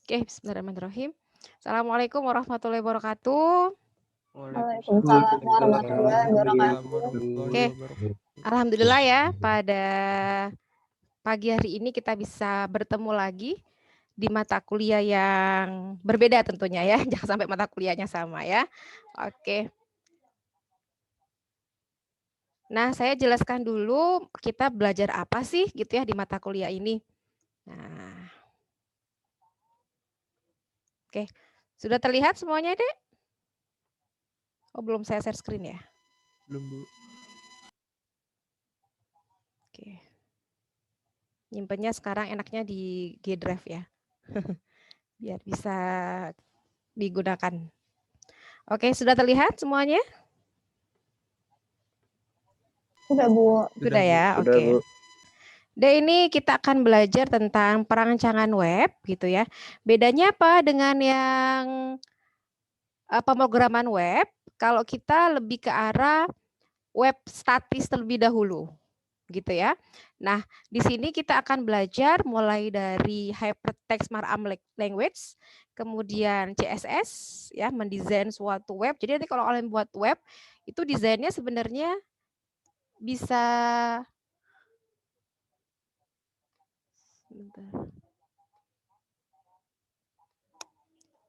Oke, bismillahirrahmanirrahim. Assalamualaikum warahmatullahi wabarakatuh. Waalaikumsalam warahmatullahi wabarakatuh. Oke, alhamdulillah ya pada pagi hari ini kita bisa bertemu lagi di mata kuliah yang berbeda tentunya ya. Jangan sampai mata kuliahnya sama ya. Oke. Nah, saya jelaskan dulu kita belajar apa sih gitu ya di mata kuliah ini. Nah. Oke. Sudah terlihat semuanya, Dek? Oh, belum saya share screen ya? Belum, Bu. Oke. Nyimpennya sekarang enaknya di G Drive ya. Biar bisa digunakan. Oke, sudah terlihat semuanya? Sudah, Bu. Sudah ya, Sudah, oke. Bu. Dan ini kita akan belajar tentang perancangan web gitu ya. Bedanya apa dengan yang pemrograman web? Kalau kita lebih ke arah web statis terlebih dahulu gitu ya. Nah, di sini kita akan belajar mulai dari hypertext markup language, kemudian CSS ya, mendesain suatu web. Jadi nanti kalau kalian buat web itu desainnya sebenarnya bisa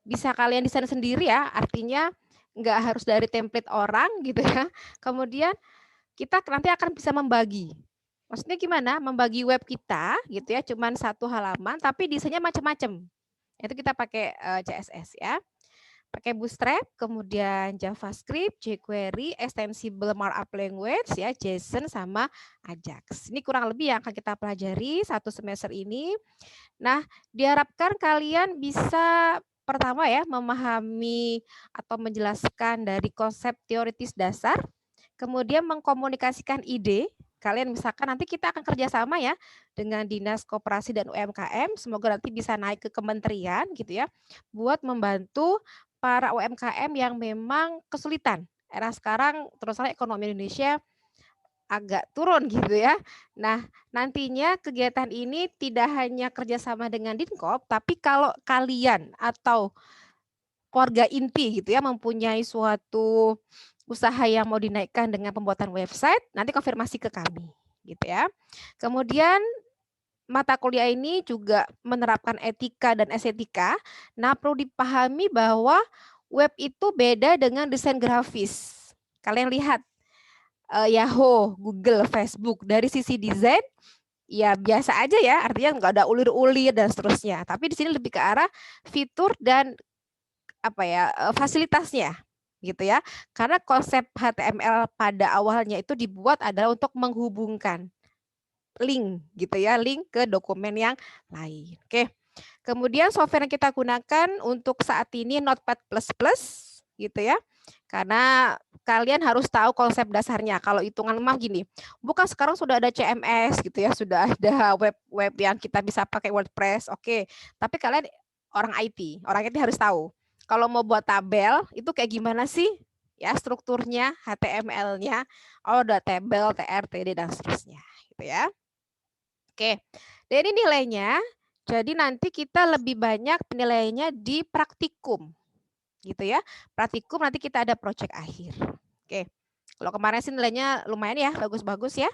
bisa kalian desain sendiri ya, artinya nggak harus dari template orang gitu ya. Kemudian kita nanti akan bisa membagi. Maksudnya gimana? Membagi web kita gitu ya, cuman satu halaman tapi desainnya macam-macam. Itu kita pakai CSS ya. Pakai Bootstrap, kemudian JavaScript, jQuery, Extensible Markup Language ya, JSON sama Ajax. Ini kurang lebih yang akan kita pelajari satu semester ini. Nah, diharapkan kalian bisa pertama ya memahami atau menjelaskan dari konsep teoritis dasar, kemudian mengkomunikasikan ide. Kalian misalkan nanti kita akan kerjasama ya dengan Dinas Koperasi dan UMKM. Semoga nanti bisa naik ke kementerian gitu ya, buat membantu para UMKM yang memang kesulitan. Era sekarang terus terang ekonomi Indonesia agak turun gitu ya. Nah, nantinya kegiatan ini tidak hanya kerjasama dengan Dinkop, tapi kalau kalian atau keluarga inti gitu ya mempunyai suatu usaha yang mau dinaikkan dengan pembuatan website, nanti konfirmasi ke kami gitu ya. Kemudian mata kuliah ini juga menerapkan etika dan estetika. Nah, perlu dipahami bahwa web itu beda dengan desain grafis. Kalian lihat Yahoo, Google, Facebook dari sisi desain ya biasa aja ya, artinya nggak ada ulir-ulir dan seterusnya. Tapi di sini lebih ke arah fitur dan apa ya fasilitasnya gitu ya. Karena konsep HTML pada awalnya itu dibuat adalah untuk menghubungkan link gitu ya, link ke dokumen yang lain. Oke. Kemudian software yang kita gunakan untuk saat ini Notepad++ gitu ya. Karena kalian harus tahu konsep dasarnya. Kalau hitungan mah gini, bukan sekarang sudah ada CMS gitu ya, sudah ada web yang kita bisa pakai WordPress. Oke. Tapi kalian orang IT harus tahu. Kalau mau buat tabel itu kayak gimana sih? Ya, strukturnya, HTML-nya, ada tabel, TR, TD dan seterusnya gitu ya. Oke. Dan ini nilainya. Jadi nanti kita lebih banyak penilaiannya di praktikum. Gitu ya. Praktikum nanti kita ada proyek akhir. Oke. Kalau kemarin sih nilainya lumayan ya, bagus-bagus ya.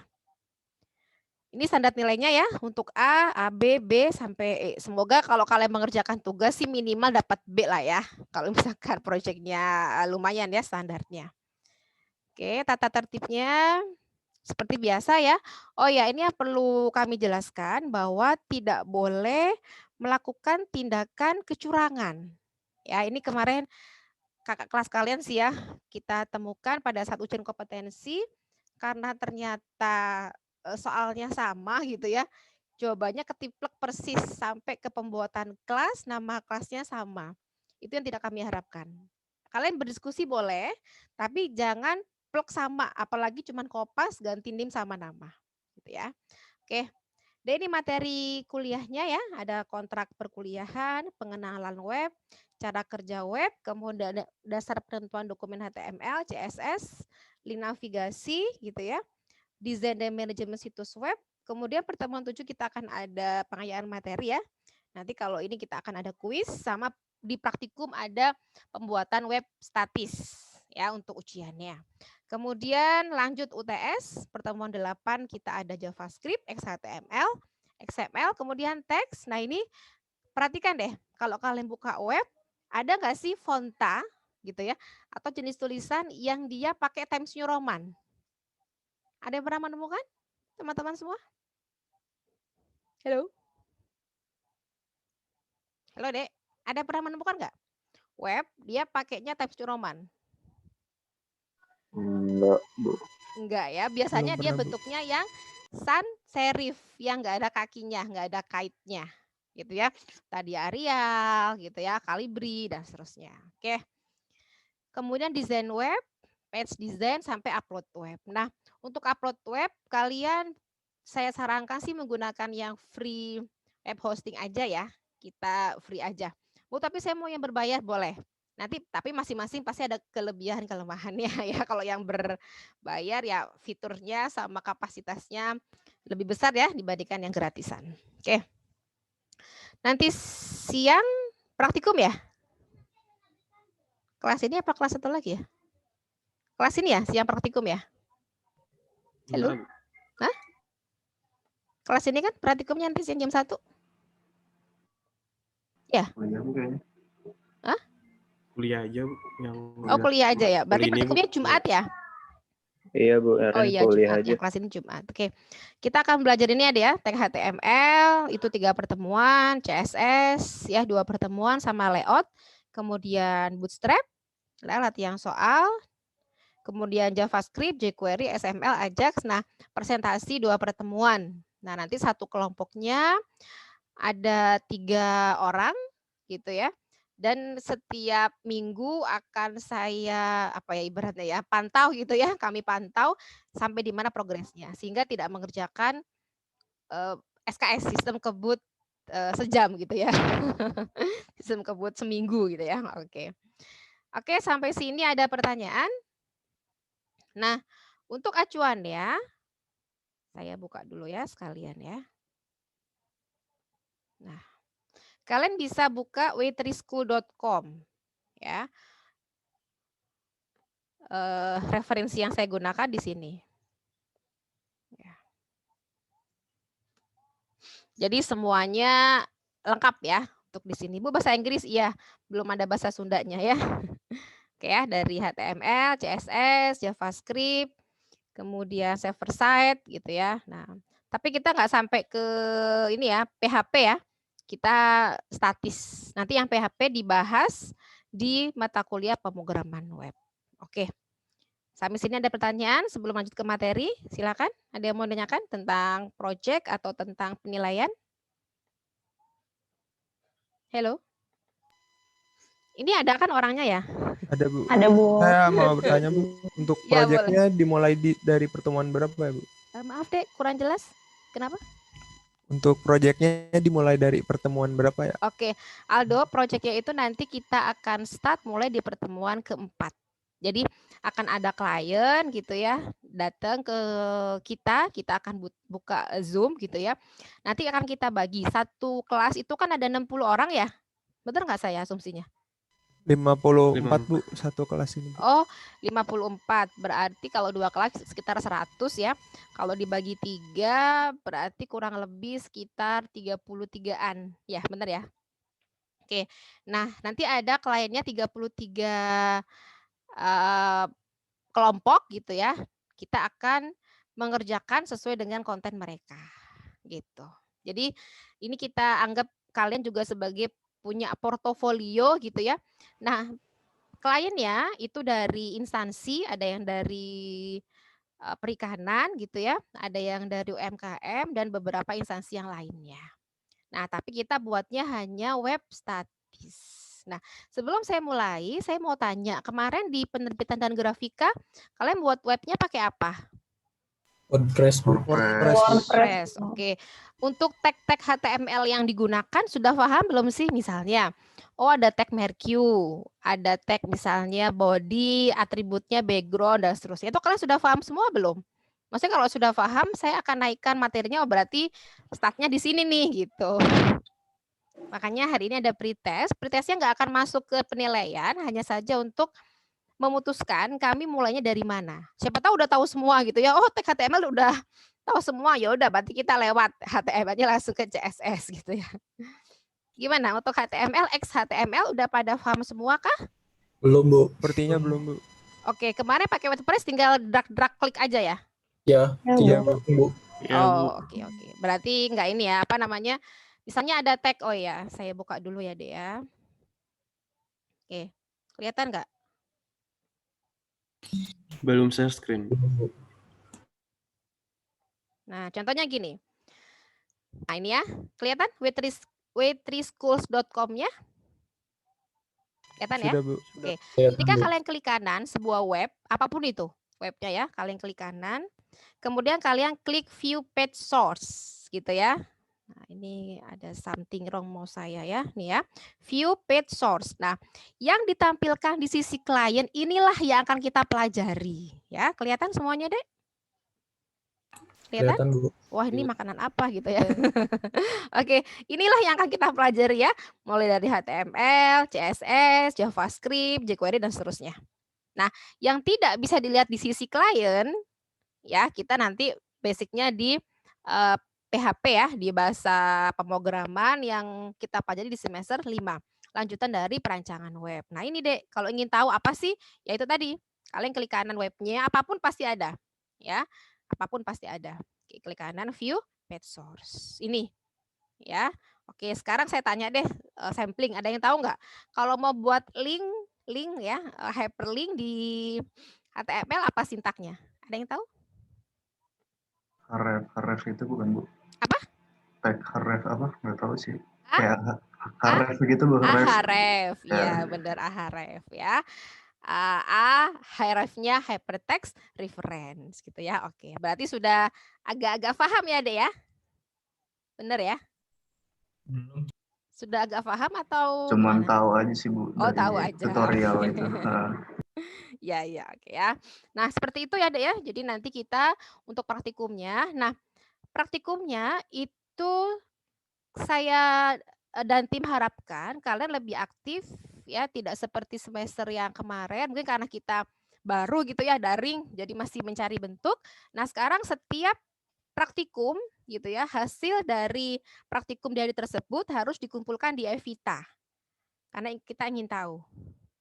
Ini standar nilainya ya untuk A, B, B sampai E. Semoga kalau kalian mengerjakan tugas sih minimal dapat B lah ya. Kalau misalkan proyeknya lumayan ya standarnya. Oke, tata tertibnya seperti biasa ya. Oh ya, ini yang perlu kami jelaskan bahwa tidak boleh melakukan tindakan kecurangan. Ya, ini kemarin kakak kelas kalian sih ya, kita temukan pada saat ujian kompetensi karena ternyata soalnya sama gitu ya. Jawabannya ketiplek persis sampai ke pembuatan kelas, nama kelasnya sama. Itu yang tidak kami harapkan. Kalian berdiskusi boleh, tapi jangan plek sama, apalagi cuman kopas ganti NIM sama nama. Gitu ya. Oke. Dan ini materi kuliahnya ya, ada kontrak perkuliahan, pengenalan web, cara kerja web, kemudian dasar penentuan dokumen HTML, CSS, link navigasi gitu ya, desain dan manajemen situs web. Kemudian pertemuan 7 kita akan ada pengayaan materi ya. Nanti kalau ini kita akan ada kuis sama di praktikum ada pembuatan web statis ya untuk ujiannya. Kemudian lanjut UTS, pertemuan 8 kita ada JavaScript, XHTML, XML, kemudian teks. Nah ini perhatikan deh, kalau kalian buka web, ada nggak sih fonta gitu ya, atau jenis tulisan yang dia pakai Times New Roman? Ada yang pernah menemukan, teman-teman semua? Halo? Halo Dek, ada yang pernah menemukan nggak? Web, dia pakainya Times New Roman. Enggak, Bu. Enggak ya, biasanya dia pernah, Bu. bentuknya yang sans serif, yang nggak ada kakinya, nggak ada kaitnya, gitu ya. Tadi Arial, gitu ya, Calibri dan seterusnya. Oke. Kemudian desain web, page design sampai upload web. Nah, untuk upload web kalian saya sarankan sih menggunakan yang free web hosting aja ya. Kita free aja. Bu, tapi saya mau yang berbayar boleh. Nanti tapi masing-masing pasti ada kelebihan kelemahannya ya. Kalau yang berbayar ya fiturnya sama kapasitasnya lebih besar ya dibandingkan yang gratisan. Oke. Nanti siang praktikum ya? Kelas ini apa kelas satu lagi ya? Kelas ini ya, siang praktikum ya? Halo? Hah? Kelas ini kan praktikumnya nanti siang jam 1. Ya? Hah? Kuliah aja, Bu. Yang Oh, kuliah aja ya. Berarti Kuliah ini, Bu. praktikumnya Jumat ya? Iya, Bu. Oh iya, kuliah Jumat. aja. Yang kelas ini Jumat. Oke. Kita akan belajar ini ada ya, tag HTML, itu 3 pertemuan, CSS, ya 2 pertemuan sama layout, kemudian Bootstrap, latihan soal, kemudian JavaScript, jQuery, XML, Ajax. Nah, presentasi 2 pertemuan. Nah, nanti satu kelompoknya ada 3 orang gitu ya. Dan setiap minggu akan saya apa ya ibaratnya ya pantau gitu ya, kami pantau sampai di mana progresnya sehingga tidak mengerjakan SKS sistem kebut sejam gitu ya. Sistem kebut seminggu gitu ya. Oke. Oke, sampai sini ada pertanyaan? Nah, untuk acuan ya, saya buka dulu ya sekalian ya. Nah, kalian bisa buka waitryschool.com ya. Referensi yang saya gunakan di sini. Ya. Jadi semuanya lengkap ya untuk di sini. Bu, bahasa Inggris iya, belum ada bahasa Sundanya ya. Oke ya, dari HTML, CSS, JavaScript, kemudian server side gitu ya. Nah, tapi kita nggak sampai ke ini ya, PHP ya. Kita statis. Nanti yang PHP dibahas di mata kuliah pemrograman web. Oke. Sampai sini ada pertanyaan sebelum lanjut ke materi? Silakan. Ada yang mau tanyakan tentang project atau tentang penilaian? Halo? Ini ada kan orangnya ya? Ada, Bu. Ada, Bu. Saya mau bertanya, Bu. Untuk Ya, proyeknya dimulai dari pertemuan berapa ya, Bu? Maaf deh, kurang jelas. Kenapa? Untuk proyeknya dimulai dari pertemuan berapa ya? Oke, Aldo, proyeknya itu nanti kita akan start mulai di pertemuan keempat. Jadi akan ada klien gitu ya, datang ke kita akan buka Zoom gitu ya. Nanti akan kita bagi satu kelas itu kan ada 60 orang ya. Benar nggak saya asumsinya? 54, Bu, satu kelas ini, Bu. Oh, 54. Berarti kalau 2 kelas sekitar 100 ya. Kalau dibagi 3 berarti kurang lebih sekitar 33-an. Ya, benar ya? Oke. Nah, nanti ada kliennya 33 kelompok gitu ya. Kita akan mengerjakan sesuai dengan konten mereka. Gitu. Jadi ini kita anggap kalian juga sebagai punya portofolio gitu ya. Nah, kliennya itu dari instansi, ada yang dari perikanan gitu ya, ada yang dari UMKM dan beberapa instansi yang lainnya. Nah, tapi kita buatnya hanya web statis. Nah, sebelum saya mulai, saya mau tanya, kemarin di penerbitan dan grafika, kalian buat webnya pakai apa? WordPress, Bu. WordPress. Oke. Untuk tag-tag HTML yang digunakan sudah paham belum sih misalnya? Oh, ada tag Mercue, ada tag misalnya body, atributnya background dan seterusnya. Itu kalian sudah paham semua belum? Maksudnya kalau sudah paham, saya akan naikkan materinya, oh berarti startnya di sini nih gitu. Makanya hari ini ada pretest. Pretestnya nggak akan masuk ke penilaian, hanya saja untuk memutuskan kami mulainya dari mana. Siapa tahu udah tahu semua gitu ya. Oh, tag HTML udah tahu semua, ya udah berarti kita lewat HTML-nya langsung ke CSS gitu ya. Gimana untuk HTML, XHTML udah pada paham semua kah? Belum, Bu. Sepertinya belum, Bu. Oke, kemarin pakai WordPress tinggal drag klik aja ya. Ya, Iya, tinggal Bu. Bu. Ya, Bu. Oh, oke. Berarti enggak ini ya, apa namanya? Misalnya ada tag, oh ya, saya buka dulu ya, Dek ya. Oke. Kelihatan nggak? Belum share screen. Belum, Bu. Nah, contohnya gini. Nah, ini ya, kelihatan waitressschools.com-nya? Kelihatan ya? Sudah, Bu. Oke. Kelihatan, Ketika Bu. kalian klik kanan sebuah web, apapun itu webnya ya, kalian klik kanan, kemudian kalian klik view page source gitu ya. Nah, ini ada something wrong mau saya ya, nih ya. View page source. Nah, yang ditampilkan di sisi klien inilah yang akan kita pelajari ya. Kelihatan semuanya, Dek? Kelihatan? Kelihatan, Bu. Wah, ini makanan apa gitu ya. Oke, inilah yang akan kita pelajari ya. Mulai dari HTML, CSS, JavaScript, jQuery, dan seterusnya. Nah, yang tidak bisa dilihat di sisi klien, ya kita nanti basicnya di PHP ya, di bahasa pemrograman yang kita pelajari di semester 5. Lanjutan dari perancangan web. Nah ini Dek, kalau ingin tahu apa sih, ya itu tadi, kalian klik kanan webnya, apapun pasti ada. Ya, apapun pasti ada. Klik kanan view page source. Ini ya. Oke, sekarang saya tanya deh sampling. Ada yang tahu nggak? Kalau mau buat link ya, hyperlink di HTML apa sintaknya? Ada yang tahu? Href itu bukan, Bu? Apa? Tag href apa? Nggak tahu sih. Ah? Kayak href begitu, Bu. Ahref, iya Ya. benar ahref ya. Href-nya hypertext reference gitu ya. Oke, berarti sudah agak-agak paham ya, Dek ya? Benar ya? Belum. Sudah agak paham atau Cuman gimana? tahu aja sih, Bu, Oh, dari tahu aja. tutorial Oke. itu. Ya, oke ya. Nah, seperti itu ya, Dek ya. Jadi nanti kita untuk praktikumnya. Nah, praktikumnya itu saya dan tim harapkan kalian lebih aktif ya, tidak seperti semester yang kemarin. Mungkin karena kita baru gitu ya, daring, jadi masih mencari bentuk. Nah, sekarang setiap praktikum gitu ya, hasil dari praktikum di hari tersebut harus dikumpulkan di Evita. Karena kita ingin tahu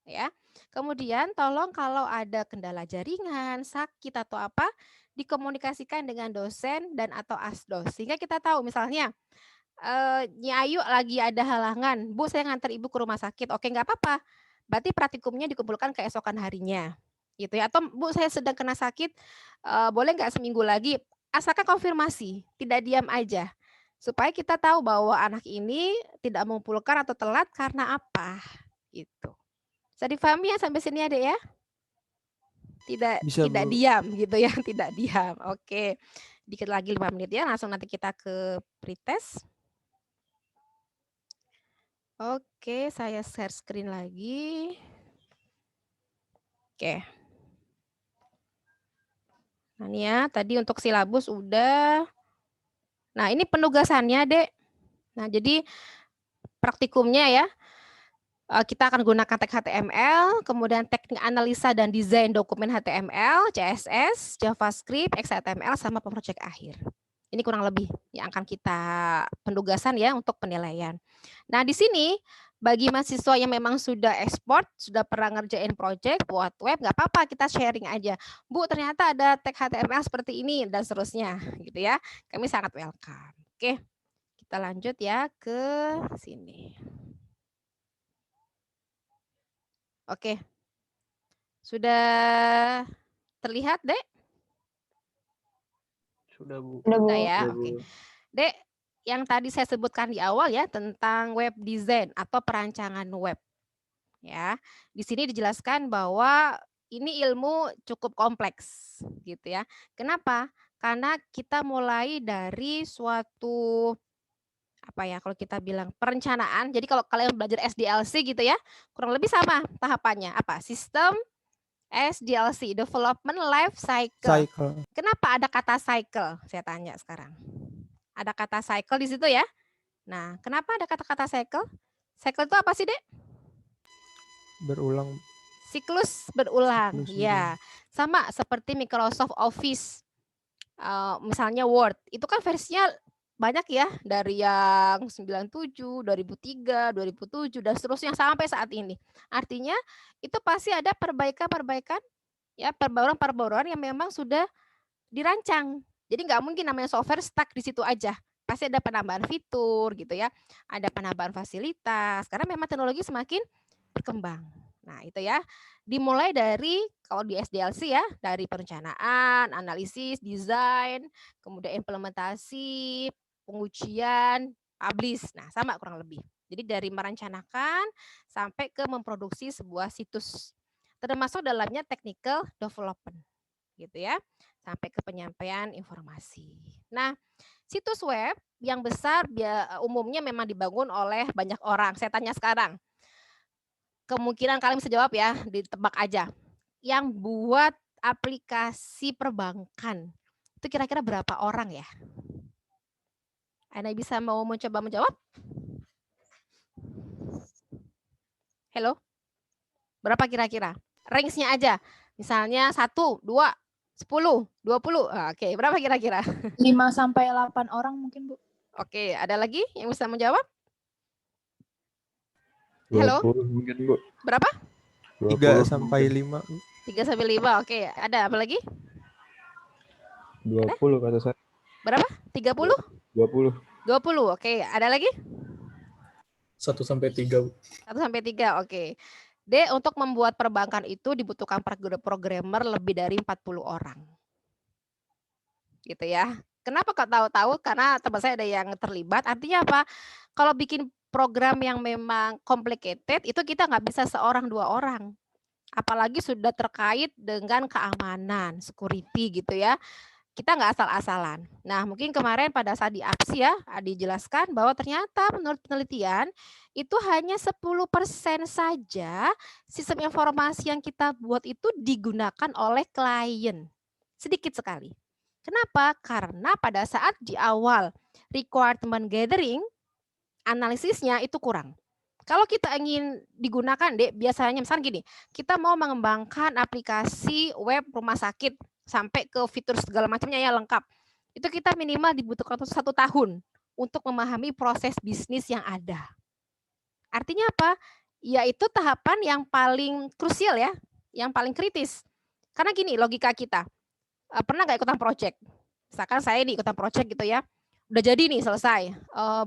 ya. Kemudian tolong kalau ada kendala jaringan, sakit atau apa, dikomunikasikan dengan dosen dan atau asdos sehingga kita tahu misalnya Nyi Ayu lagi ada halangan, Bu saya nganter ibu ke rumah sakit, oke nggak apa-apa. Berarti praktikumnya dikumpulkan keesokan harinya, gitu ya. Atau Bu saya sedang kena sakit, boleh nggak seminggu lagi? Asalkan konfirmasi, tidak diam aja. Supaya kita tahu bahwa anak ini tidak mengumpulkan atau telat karena apa, gitu. Bisa difahami ya sampai sini Adek ya? Bisa, Tidak Bu. diam gitu ya, tidak diam. Oke. Dikit lagi 5 menit ya, langsung nanti kita ke pretest. Oke, saya share screen lagi. Oke. Nah, ini ya, tadi untuk silabus udah. Nah, ini penugasannya, Dek. Nah, jadi praktikumnya ya, kita akan gunakan tag HTML, kemudian teknik analisa dan desain dokumen HTML, CSS, JavaScript, XHTML, sama project akhir. Ini kurang lebih yang akan kita penugasan ya untuk penilaian. Nah, di sini bagi mahasiswa yang memang sudah ekspor, sudah pernah ngerjain project buat web, nggak apa-apa, kita sharing aja. Bu, ternyata ada tag HTML seperti ini dan seterusnya, gitu ya. Kami sangat welcome. Oke, kita lanjut ya ke sini. Oke, sudah terlihat, Dek? Sudah, Bu. Sudah ya, Sudah, oke. Bu. Dek, yang tadi saya sebutkan di awal ya tentang web design atau perancangan web. Ya, di sini dijelaskan bahwa ini ilmu cukup kompleks gitu ya. Kenapa? Karena kita mulai dari suatu apa ya kalau kita bilang perencanaan. Jadi kalau kalian belajar SDLC gitu ya, kurang lebih sama tahapannya. Apa? Sistem SDLC, Development Life Cycle. Kenapa ada kata cycle? Saya tanya sekarang. Ada kata cycle di situ ya. Nah, kenapa ada kata-kata cycle? Cycle itu apa sih, Dek? Berulang. Siklus berulang. Siklus Ya, sama seperti Microsoft Office. Misalnya Word, itu kan versinya banyak ya, dari yang 97, 2003, 2007 dan seterusnya sampai saat ini. Artinya itu pasti ada perbaikan-perbaikan ya, perbaruan-perbaruan yang memang sudah dirancang. Jadi nggak mungkin namanya software stuck di situ aja. Pasti ada penambahan fitur gitu ya, ada penambahan fasilitas karena memang teknologi semakin berkembang. Nah, itu ya. Dimulai dari kalau di SDLC ya, dari perencanaan, analisis, desain, kemudian implementasi, pengujian, publish. Nah, sama kurang lebih. Jadi dari merencanakan sampai ke memproduksi sebuah situs. Termasuk dalamnya technical development. Gitu ya. Sampai ke penyampaian informasi. Nah, situs web yang besar umumnya memang dibangun oleh banyak orang. Saya tanya sekarang, kemungkinan kalian bisa jawab ya, ditebak aja. Yang buat aplikasi perbankan, itu kira-kira berapa orang ya? Anda bisa mau mencoba menjawab? Halo? Berapa kira-kira? Range-nya aja. Misalnya 1, 2, 10, 20. Oke, berapa kira-kira? 5-8 orang mungkin, Bu. Oke, ada lagi yang bisa menjawab? Halo? 20 mungkin, Bu. Berapa? 3 20 sampai mungkin. 5. 3 sampai 5. Oke, ada apa lagi? 20 kata saya. Berapa? 30? 20. 20. Oke, ada lagi? 1 sampai 3, Bu. 1 sampai 3. Oke. D, untuk membuat perbankan itu dibutuhkan programmer lebih dari 40 orang. Gitu ya. Kenapa kok tahu-tahu? Karena teman saya ada yang terlibat. Artinya apa? Kalau bikin program yang memang complicated, itu kita nggak bisa 1 2 orang. Apalagi sudah terkait dengan keamanan, security gitu ya. Kita nggak asal-asalan. Nah, mungkin kemarin pada saat di APSI ya, dijelaskan bahwa ternyata menurut penelitian itu hanya 10% saja sistem informasi yang kita buat itu digunakan oleh klien. Sedikit sekali. Kenapa? Karena pada saat di awal requirement gathering, analisisnya itu kurang. Kalau kita ingin digunakan, Dek, biasanya misalnya gini, kita mau mengembangkan aplikasi web rumah sakit sampai ke fitur segala macamnya ya lengkap. Itu kita minimal dibutuhkan 1 tahun untuk memahami proses bisnis yang ada. Artinya apa? Yaitu tahapan yang paling krusial ya, yang paling kritis. Karena gini logika kita, pernah nggak ikutan project? Misalkan saya ini ikutan project gitu ya, udah jadi nih selesai.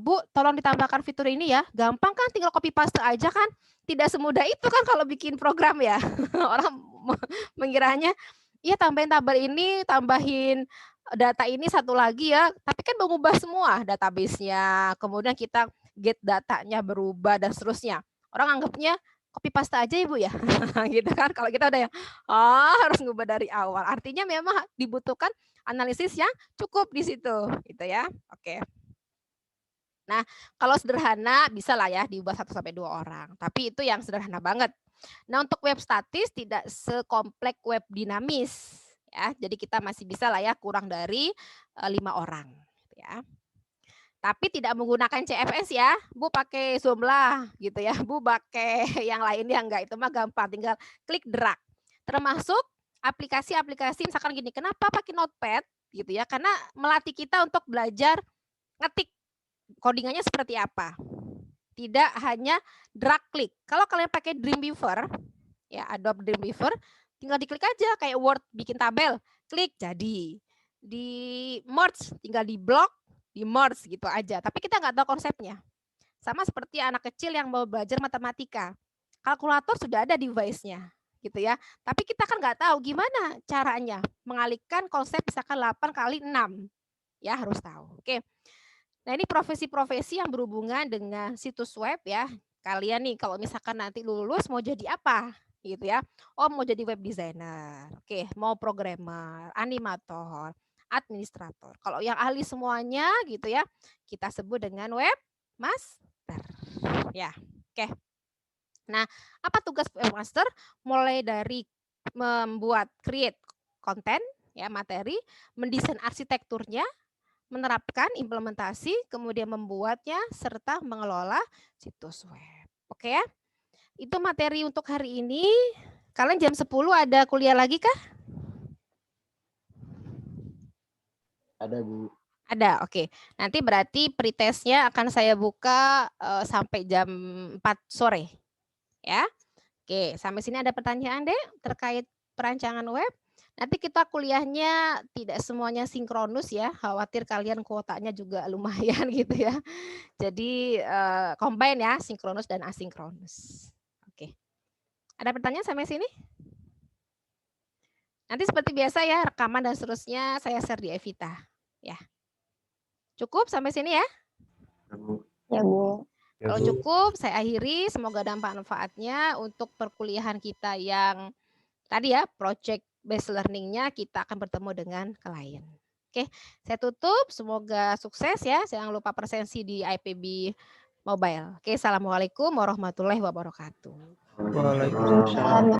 Bu, tolong ditambahkan fitur ini ya. Gampang kan, tinggal copy paste aja kan. Tidak semudah itu kan kalau bikin program ya. Orang mengiranya, iya tambahin tabel ini, tambahin data ini satu lagi ya. Tapi kan mengubah semua database-nya. Kemudian kita get datanya berubah dan seterusnya. Orang anggapnya copy paste aja Ibu ya. Gitu kan. Kalau kita udah yang harus ngubah dari awal. Artinya memang dibutuhkan analisis yang cukup di situ, gitu ya. Oke. Nah, kalau sederhana bisa lah ya diubah 1 sampai 2 orang. Tapi itu yang sederhana banget. Nah, untuk web statis tidak sekompleks web dinamis ya. Jadi kita masih bisa lah ya kurang dari 5 orang, ya. Tapi tidak menggunakan CFS ya. Bu pakai Zoom lah gitu ya. Bu pakai yang lainnya enggak, itu mah gampang, tinggal klik drag. Termasuk aplikasi-aplikasi misalkan gini, kenapa pakai Notepad gitu ya? Karena melatih kita untuk belajar ngetik codingannya seperti apa. Tidak hanya drag klik. Kalau kalian pakai Dreamweaver, ya Adobe Dreamweaver, tinggal diklik aja kayak Word bikin tabel, klik jadi. Di merge tinggal di block, di merge gitu aja. Tapi kita nggak tahu konsepnya. Sama seperti anak kecil yang mau belajar matematika. Kalkulator sudah ada device-nya. Gitu ya. Tapi kita kan nggak tahu gimana caranya mengalihkan konsep misalkan 8 kali 6. Ya harus tahu. Oke. Nah ini profesi-profesi yang berhubungan dengan situs web ya. Kalian nih kalau misalkan nanti lulus mau jadi apa gitu ya. Oh mau jadi web designer. Oke, mau programmer, animator, administrator. Kalau yang ahli semuanya gitu ya, kita sebut dengan webmaster. Ya, oke. Nah, apa tugas webmaster? Mulai dari membuat create konten, ya materi, mendesain arsitekturnya, menerapkan, implementasi, kemudian membuatnya, serta mengelola situs web. Oke ya? Itu materi untuk hari ini. Kalian jam 10 ada kuliah lagi kah? Ada, Bu. Ada, oke. Nanti berarti pretestnya akan saya buka sampai jam 4 sore. Ya. Oke, sampai sini ada pertanyaan deh terkait perancangan web. Nanti kita kuliahnya tidak semuanya sinkronus ya, khawatir kalian kuotanya juga lumayan gitu ya. Jadi combine ya, sinkronus dan asinkronus. Oke. Ada pertanyaan sampai sini? Nanti seperti biasa ya, rekaman dan seterusnya saya share di Evita. Ya. Cukup sampai sini ya? Ya, Bu. Ya, Bu. Ya, Kalau Bu. cukup, saya akhiri. Semoga ada manfaatnya untuk perkuliahan kita yang tadi ya, project based learning-nya kita akan bertemu dengan klien. Oke, saya tutup. Semoga sukses ya. Jangan lupa presensi di IPB Mobile. Oke, assalamualaikum warahmatullahi wabarakatuh. Waalaikumsalam.